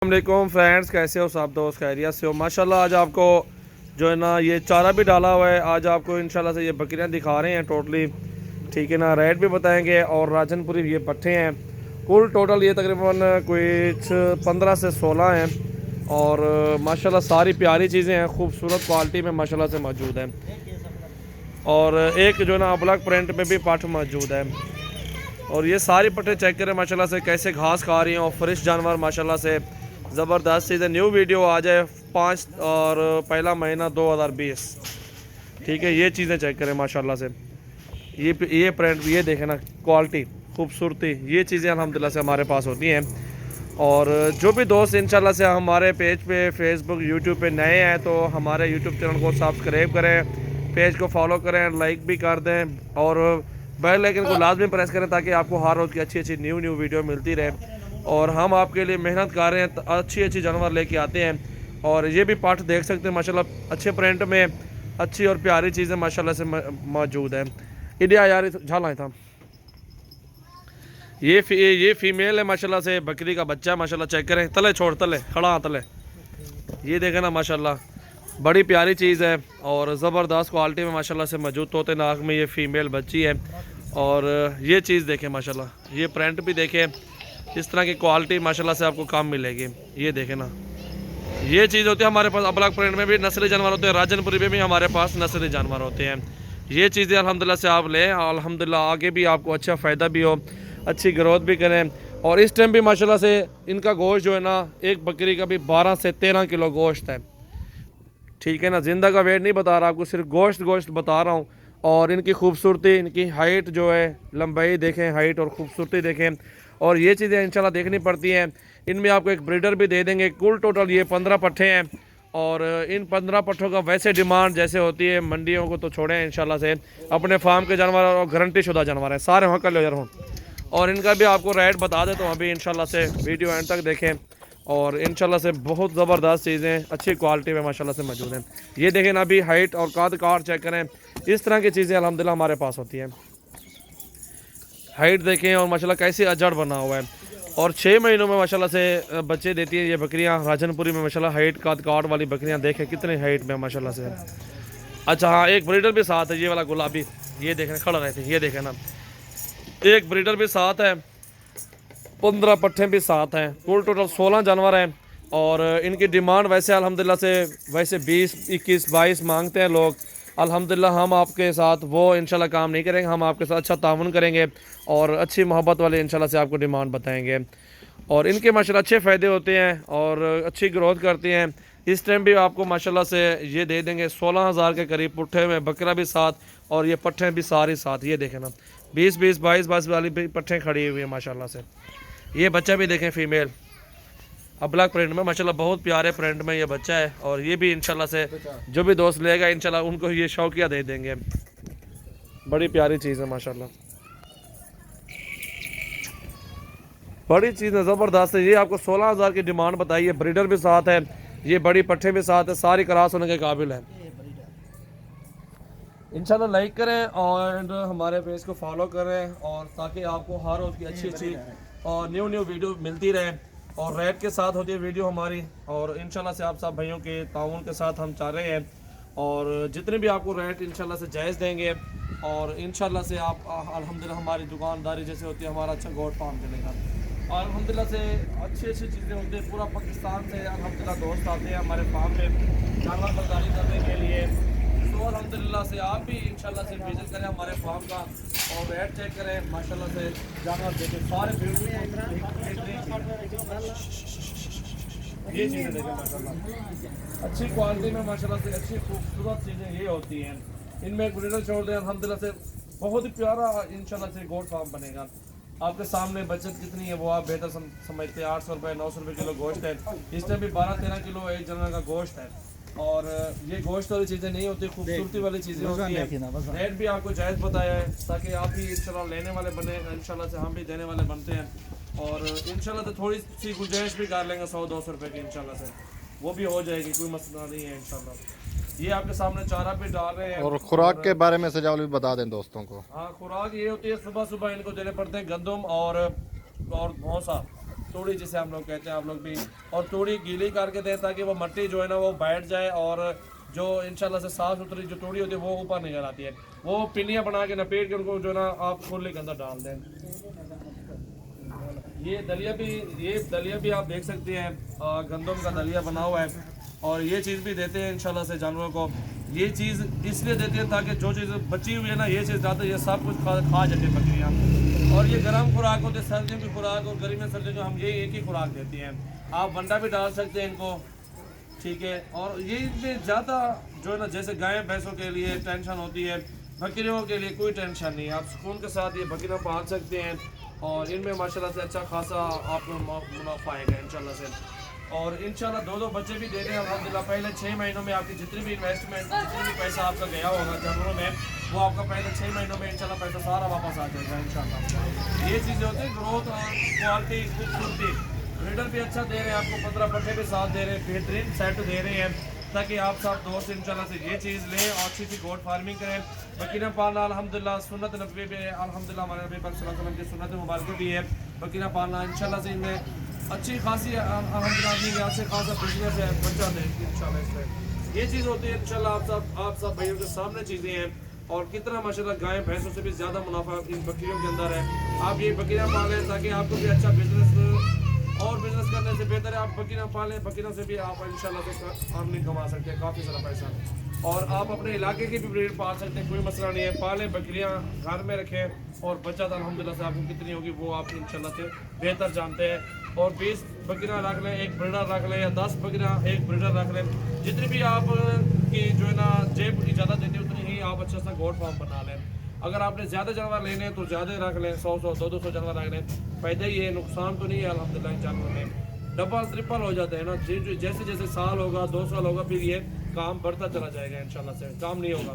अस्सलामुअलैकुम फ्रेंड्स, कैसे हो सब दोस्त? खैरियत से हो? माशाल्लाह आज आपको जो है ना ये चारा भी डाला हुआ है। आज आपको इंशाल्लाह से ये बकरियां दिखा रहे हैं टोटली, ठीक है ना। रेट भी बताएंगे और राजनपुरी ये पट्ठे हैं। कुल टोटल ये तकरीबन कुछ 15 से 16 हैं और माशाल्लाह सारी प्यारी चीज़ें हैं, खूबसूरत क्वालिटी में माशाल्लाह से मौजूद हैं। और एक जो है ना ब्लैक प्रिंट में भी पट्ठ मौजूद है। और ये सारी पट्टे चेक करें माशाल्लाह से कैसे घास खा रही हैं और फ्रेश जानवर माशाल्लाह से ज़बरदस्त चीज़ है। न्यू वीडियो आ जाए 5 और पहला महीना 2020, ठीक है। ये चीज़ें चेक करें माशाल्लाह से, ये प्रिंट, ये देखें ना क्वालिटी, खूबसूरती, ये चीज़ें अल्हम्दुलिल्लाह से हमारे पास होती हैं। और जो भी दोस्त इंशाल्लाह से हमारे पेज पे फेसबुक यूट्यूब पे नए हैं तो हमारे यूट्यूब चैनल को सब्सक्राइब करें, पेज को फॉलो करें, लाइक भी कर दें और बेल आइकन को लाजमी प्रेस करें ताकि आपको हर रोज़ की अच्छी न्यू वीडियो मिलती रहे। और हम आपके लिए मेहनत कर रहे हैं, अच्छी जानवर लेके आते हैं। और ये भी पाठ देख सकते हैं माशाल्लाह, अच्छे प्रिंट में अच्छी और प्यारी चीज़ें माशाल्लाह से मौजूद है। इंडिया यार झाला था, ये फीमेल है माशाल्लाह से, बकरी का बच्चा माशाल्लाह। चेक करें, तले छोड़, तले खड़ा, तले ये देखें ना माशाल्लाह, बड़ी प्यारी चीज़ है और ज़बरदस्त क्वालिटी में माशाल्लाह से मौजूद। तोते नाक में ये फीमेल बच्ची है। और ये चीज़ देखें माशाल्लाह, ये प्रिंट भी देखें, इस तरह की क्वालिटी माशाल्लाह से आपको कम मिलेगी। ये देखें ना, ये चीज़ होती है हमारे पास। अबलग प्रिंट में भी नस्ली जानवर होते हैं, राजनपुरी में भी हमारे पास नस्ली जानवर होते हैं। ये चीज़ें अल्हम्दुलिल्लाह से आप लें, अल्हम्दुलिल्लाह आगे भी आपको अच्छा फ़ायदा भी हो, अच्छी ग्रोथ भी करें। और इस टाइम भी माशाल्लाह से इनका गोश्त जो है ना, एक बकरी का भी 12 से 13 किलो गोश्त है, ठीक है ना। जिंदा का वेट नहीं बता रहा आपको, सिर्फ गोश्त बता रहा हूँ। और इनकी खूबसूरती, इनकी हाइट जो है, लंबाई देखें, हाइट और ख़ूबसूरती देखें। और ये चीज़ें इंशाल्लाह देखनी पड़ती हैं। इनमें आपको एक ब्रीडर भी दे देंगे। कुल टोटल ये 15 पट्ठे हैं और इन 15 पट्ठों का वैसे डिमांड जैसे होती है मंडियों को तो छोड़ें इंशाल्लाह से, अपने फार्म के जानवर और गारंटी शुदा जानवर हैं सारे, वहाँ कर लो। और इनका भी आपको रेट बता दें तो अभी इंशाल्लाह से वीडियो एंड तक देखें। और इंशाल्लाह से बहुत ज़बरदस्त चीज़ें अच्छी क्वालिटी में माशाल्लाह से मौजूद हैं। ये देखें ना, अभी हाइट और काद कार चेक करें, इस तरह की चीज़ें अल्हम्दुलिल्लाह हमारे पास होती हैं। हाइट देखें और माशाल्लाह कैसे अजड़ बना हुआ है। और 6 महीनों में माशाल्लाह से बच्चे देती हैं ये बकरियां। राजनपुरी में माशाल्लाह हाइट काद काट वाली बकरियां देखें कितने हाइट में माशाल्लाह से। अच्छा हाँ, एक ब्रीडर भी साथ है, ये वाला गुलाबी, ये देखें खड़ा रहते हैं, ये देखें ना, एक ब्रीडर भी साथ है, 15 पट्ठे भी साथ हैं। कुल टोटल 16 जानवर हैं। और इनकी डिमांड वैसे अल्हम्दुलिल्लाह से वैसे 20, 21, 22 मांगते हैं लोग। अल्हम्दुलिल्लाह हम आपके साथ वो इंशाल्लाह काम नहीं करेंगे, हम आपके साथ अच्छा ताउन करेंगे और अच्छी मोहब्बत वाले इंशाल्लाह से आपको डिमांड बताएंगे। और इनके माशाल्लाह अच्छे फ़ायदे होते हैं और अच्छी ग्रोथ करती हैं। इस टाइम भी आपको माशाल्लाह से ये दे देंगे 16,000 के करीब, पुट्ठे में बकरा भी साथ और ये पट्ठे भी सारे साथ। ये देखें ना, 20, 22 वाली भी पट्ठे खड़ी हुई हैं माशाल्लाह से। ये बच्चा भी देखें फीमेल, अबलग प्रिंट में माशाल्लाह, बहुत प्यारे प्रिंट में ये बच्चा है। और ये भी इंशाल्लाह से जो भी दोस्त लेगा इंशाल्लाह उनको ये शौकिया दे देंगे। बड़ी प्यारी चीज़ है माशाल्लाह, बड़ी चीज़ है, ज़बरदस्त है। ये आपको 16,000 की डिमांड बताई है। ब्रीडर भी साथ है, ये बड़ी पट्ठे भी साथ है, सारी क्रॉस होने के काबिल है। इंशाल्लाह लाइक करें और हमारे पेज को फॉलो करें और ताकि आपको हर रोज़ की अच्छी और न्यू वीडियो मिलती रहे। और रेट के साथ होती है वीडियो हमारी। और इंशाल्लाह से आप सब भाइयों के ताउन के साथ हम चाह रहे हैं और जितने भी आपको रेट इंशाल्लाह से जायज़ देंगे। और इंशाल्लाह से आप अल्हम्दुलिल्लाह हमारी दुकानदारी जैसे होती है, हमारा अच्छा गोट फार्म चलेगा। और अल्हम्दुलिल्लाह से अच्छी चीज़ें होती हैं। पूरा पाकिस्तान से अल्हम्दुलिल्लाह दोस्त आते हैं हमारे फार्म में जानवर बर्दारी करने के लिए। तो अल्हम्दुलिल्लाह से आप भी इंशाल्लाह से विजिट करें हमारे फार्म का और रेट चेक करें माशाल्लाह से। जानवर देखें सारे ये चीज़ें देखें माशाल्लाह, अच्छी क्वालिटी में माशाल्लाह से अच्छी खूबसूरत चीज़ें ये होती हैं। इनमें एक ब्रीडर छोड़ दें अल्हम्दुलिल्लाह से, बहुत ही प्यारा इंशाल्लाह से गोट फार्म बनेगा। आपके सामने बचत कितनी है वो आप बेहतर समझते हैं। 800 रुपये 900 रुपये किलो गोश्त है। इस टाइम भी 12-13 किलो एक जनरल का गोश्त है। और ये गोश्त वाली चीज़ें नहीं होती, खूबसूरती वाली चीज़ें होती हैं। रेट भी आपको जायज़ बताया है ताकि आप भी इंशाल्लाह लेने वाले बने, इंशाल्लाह से हम भी देने वाले बनते हैं। और इंशाल्लाह से थोड़ी सी गुंजाइश भी कर लेंगे 100-200 रुपये की, इंशाल्लाह से वो भी हो जाएगी, कोई मसला नहीं है इंशाल्लाह। ये आपके सामने चारा भी डाल रहे हैं। और खुराक के बारे में सजावल भी बता दें दोस्तों को। हाँ, खुराक ये होती है, सुबह सुबह इनको देने पड़ते हैं गंदम और भौसा। तूड़ी जिसे हम लोग कहते हैं आप लोग भी, और तूड़ी गीली करके दें ताकि वो मिट्टी जो है ना वो बैठ जाए और जो इंशाल्लाह से साफ सुथरी जो तूड़ी होती है वो ऊपर निकल आती है। वो पिनियाँ बना के लपेट के उनको जो है ना आप खुले के अंदर डाल दें। ये दलिया भी आप देख सकते हैं, गंदम का दलिया बना हुआ है, और ये चीज़ भी देते हैं इंशाल्लाह से जानवरों को। ये चीज़ इसलिए देते हैं ताकि जो चीज़ बची हुई है ना ये चीज़ जाते ये सब कुछ खा जाते हैं बकरियाँ। और ये गर्म खुराक होती है, सर्दियों की खुराक और गर्मी में सर्दियों को हम ये एक ही खुराक देती हैं। आप वंडा भी डाल सकते हैं इनको, ठीक है। और ये इनमें ज़्यादा जो है ना जैसे गाय भैंसों के लिए टेंशन होती है, बकरियों के लिए कोई टेंशन नहीं है। आप सुकून के साथ ये बकरियाँ पाल सकते हैं और इनमें माशाल्लाह से अच्छा खासा आपको मुनाफा आएगा इंशाल्लाह से। और इंशाल्लाह दो बच्चे भी दे रहे हैं अल्हम्दुलिल्लाह। पहले 6 महीनों में आपकी जितनी भी इन्वेस्टमेंट, जितनी भी पैसा आपका गया होगा जानवरों में, वो आपका पहले 6 महीनों में इंशाल्लाह पैसा सारा वापस आ जाएगा इंशाल्लाह। ये चीज़ें होती हैं ग्रोथ और क्वालिटी, खूबसूरती। ब्रीडर भी अच्छा दे रहे हैं आपको, 15 पट्टे भी साथ दे रहे हैं, बेहतरीन सेट दे रहे हैं ताकि आप सब दोस्त इंशाल्लाह से ये चीज़ लें और अच्छी सी गोट फार्मिंग करें। बकरियाँ पालना अल्हम्दुलिल्लाह सुन्नत नबी पे अल्हम्दुलिल्लाह हमारे नबी पाक सल्लल्लाहु अलैहि वसल्लम की सुन्नत मुबारक भी है। बकरियाँ पालना इंशाल्लाह से इनमें अच्छी खासी अल्हम्दुलिल्लाह आदमी के अच्छे खासा बिजनेस है, बच्चा दे इंशाल्लाह इसमें। ये चीज़ होती है इंशाल्लाह आप सब भाइयों के सामने चीज़ें हैं। और कितना माशाल्लाह गाय भैंसों से भी ज़्यादा मुनाफा इन बकरियों के अंदर है। आप ये बकरियाँ पालें ताकि आपको भी अच्छा बिजनेस, और बिजनेस करने से बेहतर है आप बकरियाँ पालें। बकरियों से भी आप इंशाल्लाह से अर्निंग कमा सकते हैं काफ़ी सारा पैसा। और आप अपने इलाके की भी ब्रीड पाल सकते हैं, कोई मसला नहीं है। पालें बकरियाँ, घर में रखें और बच्चा तो अल्हम्दुलिल्लाह से आपको कितनी होगी वो आप इंशाल्लाह से बेहतर जानते हैं। और 20 बकरियाँ रख लें, एक ब्रीडर रख लें, या 10 बकरियाँ एक ब्रीडर रख लें। जितनी भी आप की जो है ना जेब इजाज़त देती है उतनी ही आप अच्छा सा गोट फार्म बना लें। अगर आपने ज़्यादा जानवर लेने हैं तो ज़्यादा रख लें, 100 200 जानवर रख लें। फायदा ही है, नुकसान तो नहीं है अल्हम्दुलिल्लाह। इन जानवर में डबल ट्रिपल हो जाते हैं ना, जैसे जैसे साल होगा 2 साल होगा फिर ये काम बढ़ता चला जाएगा इंशाल्लाह से, काम नहीं होगा।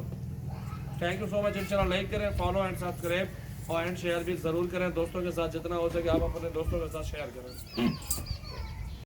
Thank you so much. इंशाल्लाह लाइक करें, फॉलो एंड सब्सक्राइब और एंड शेयर भी ज़रूर करें दोस्तों के साथ। जितना हो सके आप अपने दोस्तों के साथ शेयर करें।